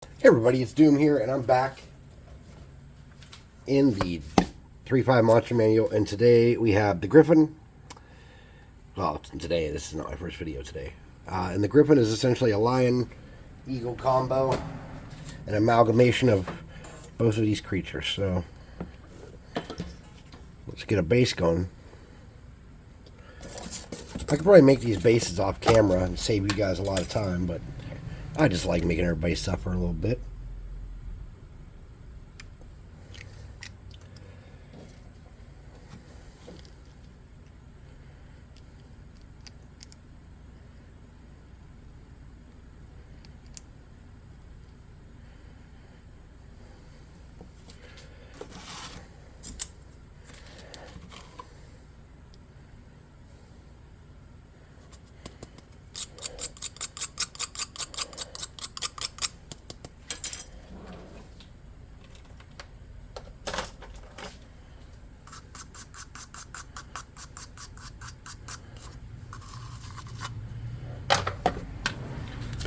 Hey everybody, it's Doom here, and I'm back in the 3.5 Monster Manual, and today we have the Griffon. Well, today, this is not my first video today. And the Griffon is essentially a lion-eagle combo, an amalgamation of both of these creatures. So, let's get a base going. I could probably make these bases off camera and save you guys a lot of time, but I just like making everybody suffer a little bit.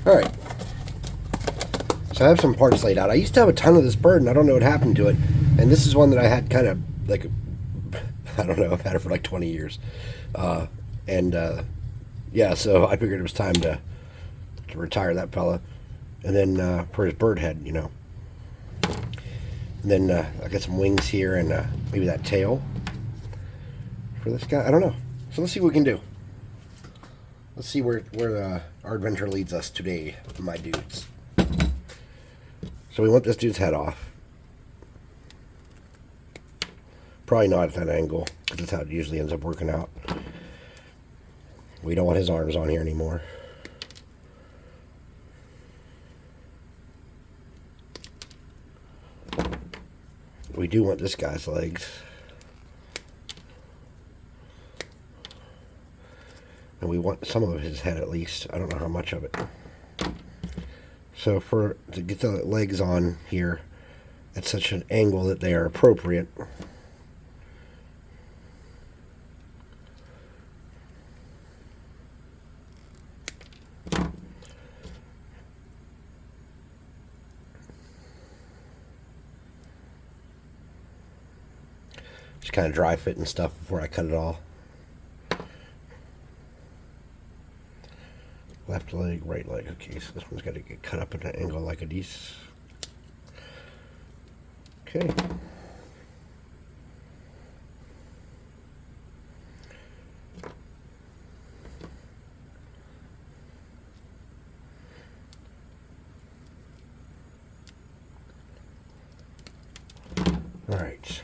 Alright, so I have some parts laid out. I used to have a ton of this bird, and I don't know what happened to it. And this is one that I had kind of, like, I don't know, I've had it for like 20 years. Yeah, so I figured it was time to retire that fella. And then for his bird head, you know. And then I got some wings here and maybe that tail for this guy. I don't know. So let's see what we can do. Let's see where our adventure leads us today, my dudes. So we want this dude's head off. Probably not at that angle, because that's how it usually ends up working out. We don't want his arms on here anymore. We do want this guy's legs. And we want some of his head at least. I don't know how much of it. So to get the legs on here at such an angle that they are appropriate, just kind of dry fit and stuff before I cut it all. Left leg, right leg. Okay, so this one's got to get cut up at an angle like a this. Okay. All right.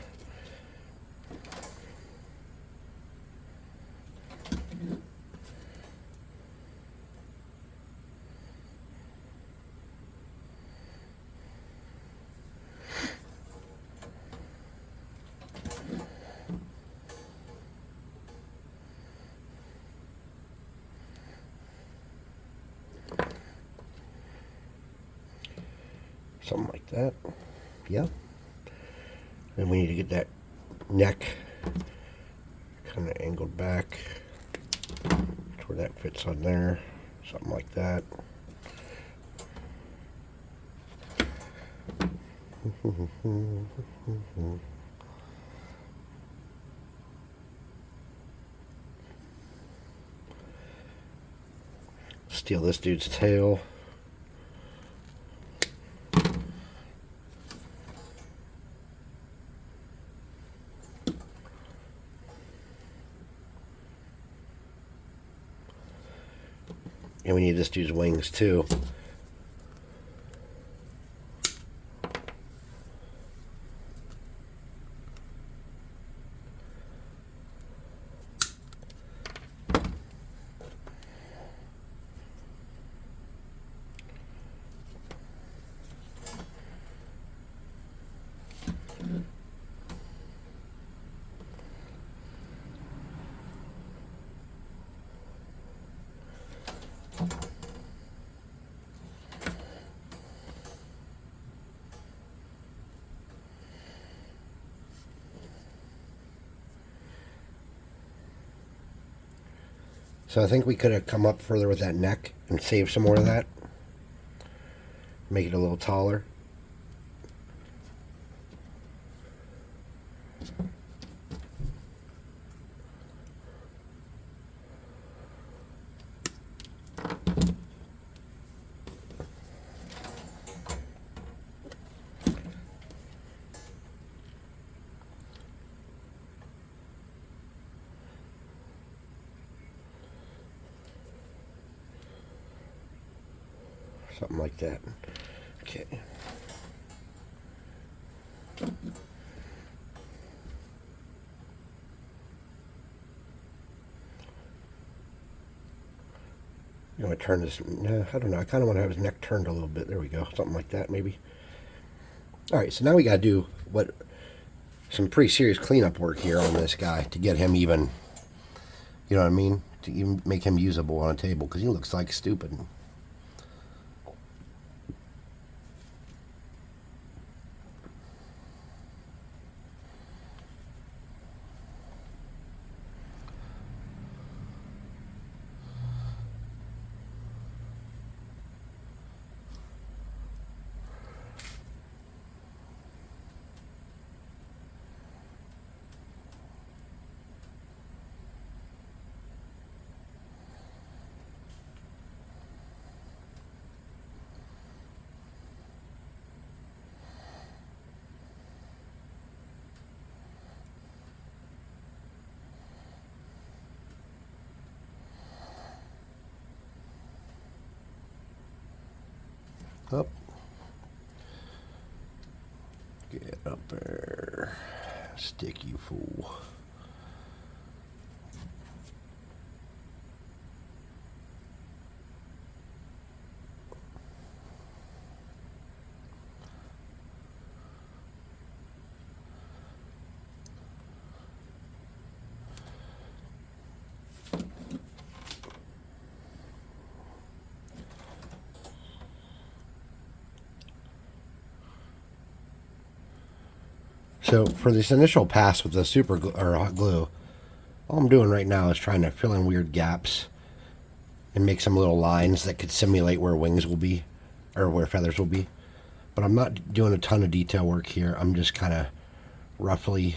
Something like that. Yeah. And we need to get that neck kind of angled back to where that fits on there. Something like that. Steal this dude's tail. And we need this dude's wings too. So I think we could have come up further with that neck and saved some more of that. make it a little taller. Something like that. Okay. You want to turn this? No, I don't know. I kind of want to have his neck turned a little bit. There we go. Something like that, maybe. All right. So now we got to do some pretty serious cleanup work here on this guy to get him even. You know what I mean? To even make him usable on a table, because he looks like stupid. Up. Get up there. Stick, you fool. So for this initial pass with the super glue, or hot glue, all I'm doing right now is trying to fill in weird gaps and make some little lines that could simulate where wings will be, or where feathers will be. But I'm not doing a ton of detail work here. I'm just kind of roughly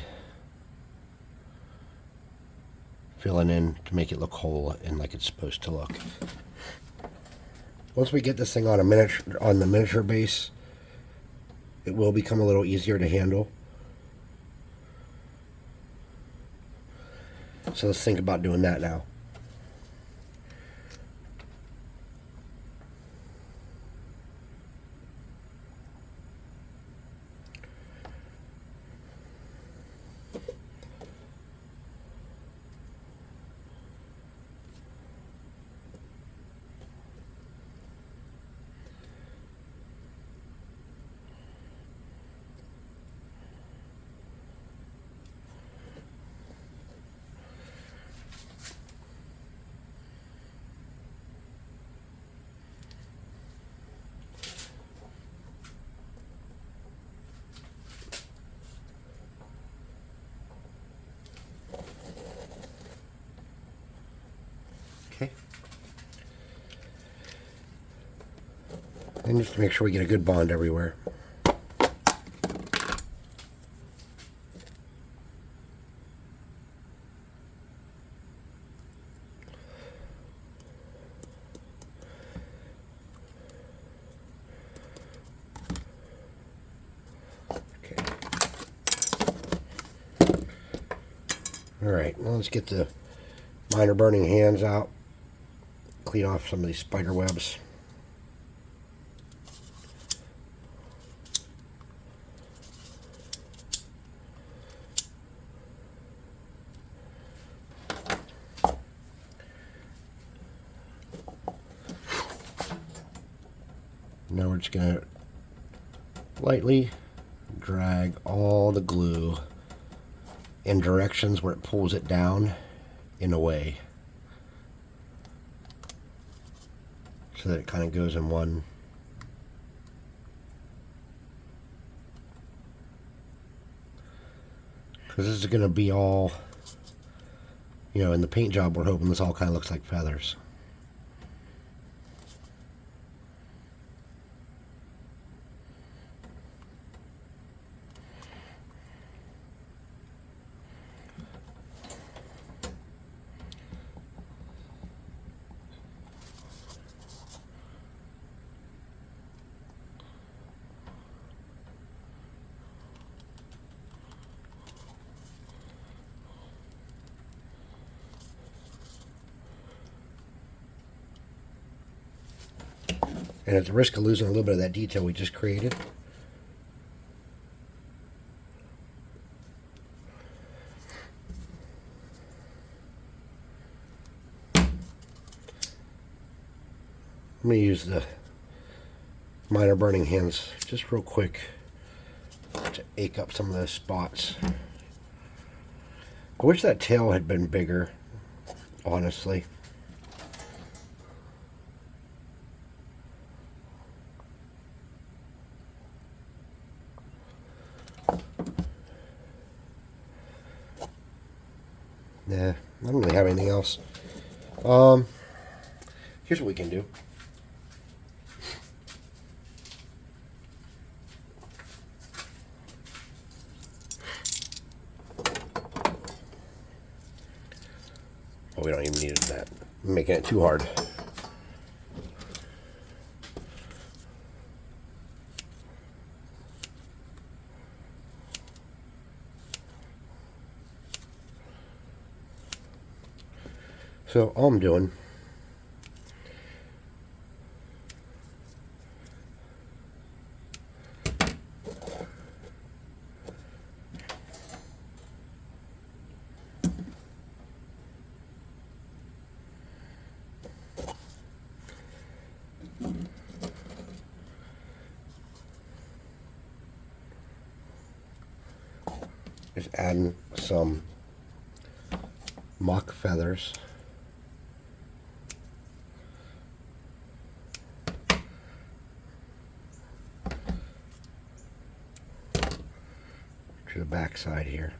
filling in to make it look whole and like it's supposed to look. Once we get this thing on the miniature base, it will become a little easier to handle. So let's think about doing that now. Okay. And just to make sure we get a good bond everywhere. Okay. All right, well, let's get the minor burning hands out. Clean off some of these spider webs. Now we're just going to lightly drag all the glue in directions where it pulls it down in a way, so that it kind of goes in one. Because this is going to be all, you know, in the paint job we're hoping this all kind of looks like feathers. And at the risk of losing a little bit of that detail we just created, I'm going to use the minor burning hands just real quick to ache up some of those spots. I wish that tail had been bigger, honestly. Nah, I don't really have anything else. Here's what we can do. Oh, we don't even need that. I'm making it too hard. So all I'm doing is adding some mock feathers. To the back side here.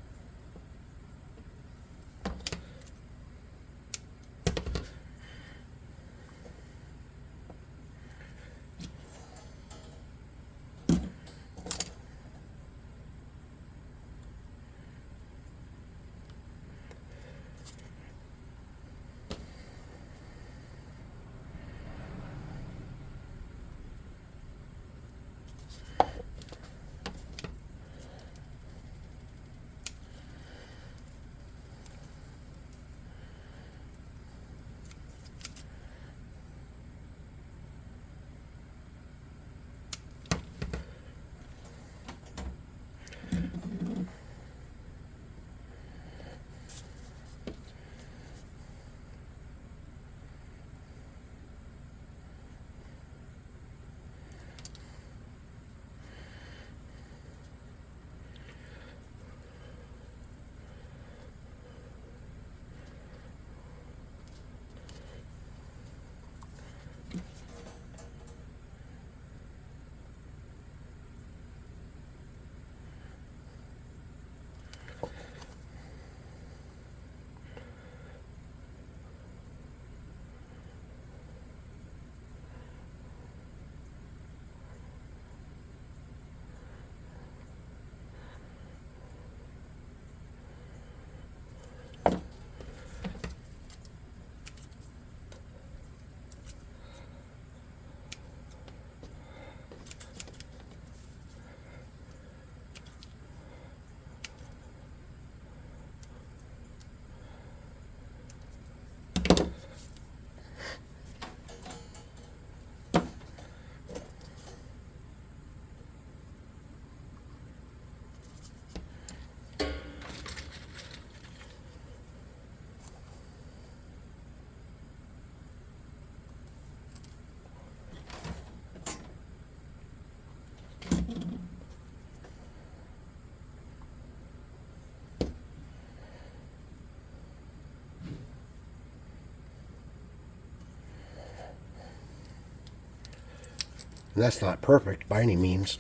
And that's not perfect by any means.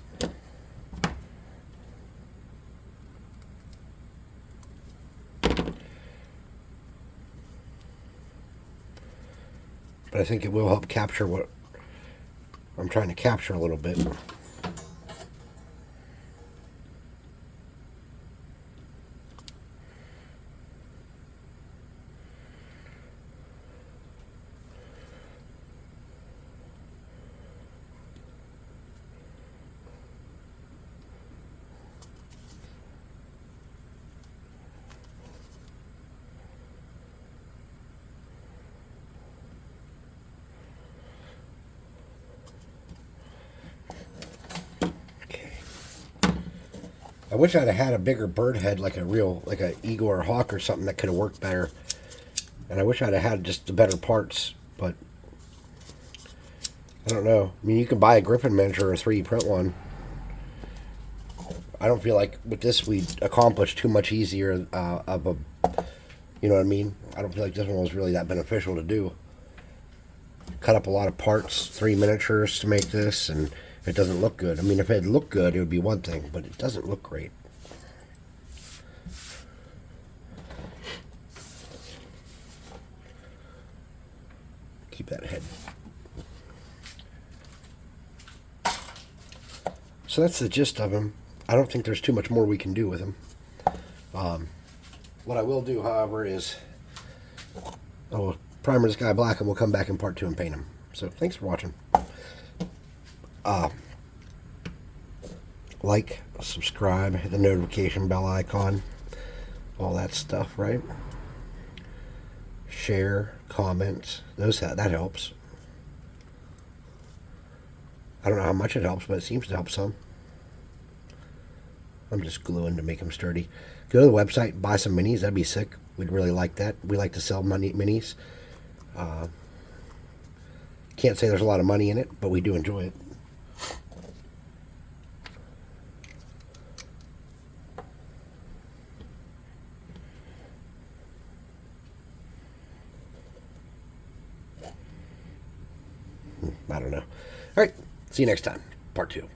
But I think it will help capture what I'm trying to capture a little bit. I wish I'd have had a bigger bird head, like a eagle or a hawk or something that could have worked better. And I wish I'd have had just the better parts, but I don't know. I mean, you can buy a Griffon miniature or a 3D print one. I don't feel like with this we accomplished too much easier of a, you know what I mean? I don't feel like this one was really that beneficial to do. Cut up a lot of parts, 3 miniatures to make this, and it doesn't look good. I mean, if it looked good, it would be one thing, but it doesn't look great. Keep that head. So that's the gist of him. I don't think there's too much more we can do with him. What I will do, however, is I'll primer this guy black and we'll come back in part 2 and paint him. So thanks for watching. Like, subscribe, hit the notification bell icon, all that stuff, right? Share, comment, that helps. I don't know how much it helps, but it seems to help some. I'm just gluing to make them sturdy. Go to the website, buy some minis. That'd be sick. We'd really like that. We like to sell minis. Can't say there's a lot of money in it, but we do enjoy it. I don't know. All right. See you next time. Part 2.